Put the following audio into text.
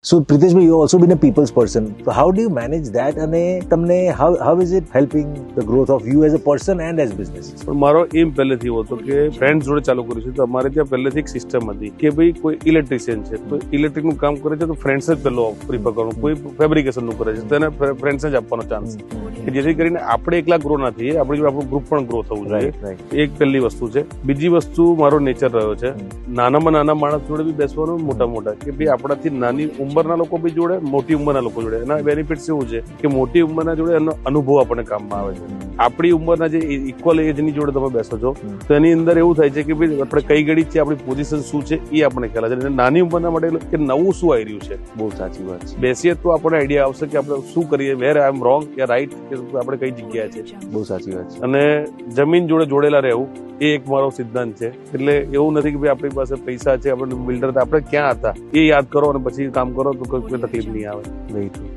So Pritesh, you also been a people's person. So how do you manage that? અને તમને how is it helping the growth of you as a person and as business? પણ મારો એમ પહેલેથી એવો હતો કે friend જોડે ચાલુ કર્યું છે તો અમારે ત્યાં પહેલેથી એક સિસ્ટમ હતી કે ભાઈ કોઈ ઇલેક્ટ્રિશિયન છે તો ઇલેક્ટ્રિકનું કામ કરે છે તો ફ્રેન્ડ્સ જ પહેલો પ્રિફર કરવાનું, કોઈ ફેબ્રિકેશનનું કરે છે તો એને ફ્રેન્ડ્સ જ આપવાનો ચાન્સ કે જેથી કરીને આપણે એકલા ગ્રો ના થઈએ, આપણી જોડે આપણું ગ્રુપ પણ ગ્રો થવું જોઈએ. એક પહેલી વસ્તુ છે. બીજી વસ્તુ મારો નેચર રહ્યો છે નાનામાં નાના માણસ જોડે બી બેસવાનું, મોટા કે ભાઈ આપણાથી નાની ઉંમરના લોકો બી જોડે, મોટી ઉંમરના લોકો જોડે. એના બેનિફિટ્સ એવું છે કે મોટી ઉંમરના જોડે એનો અનુભવ આપણને કામમાં આવે છે. આપણી ઉંમરના જે ઇક્વલ એજની જોડે તમે બેસો છો તો એની અંદર એવું થાય છે કે ભાઈ આપણે કઈ ઘડી છે, આપણી પોઝિશન શું છે એ આપણને ખ્યાલ આવે છે. નાની ઉંમરના માટે કે નવું શું આવી રહ્યું છે, બહુ સાચી વાત છે. બેસીએ તો આપણને આઈડિયા આવશે કે આપણે શું કરીએ, વેર આઈ એમ રોંગ કે રાઈટ, કે આપણે કઈ જગ્યાએ છે. બહુ સાચી વાત છે. અને જમીન જોડે જોડેલા રહેવું એ એક મારો સિદ્ધાંત છે. એટલે એવું નથી કે ભાઈ આપણી પાસે પૈસા છે, આપણે બિલ્ડર હતા, આપણે ક્યાં હતા એ યાદ કરો અને પછી કામ કરો તો કોઈ તકલીફ નહીં આવે. Very true.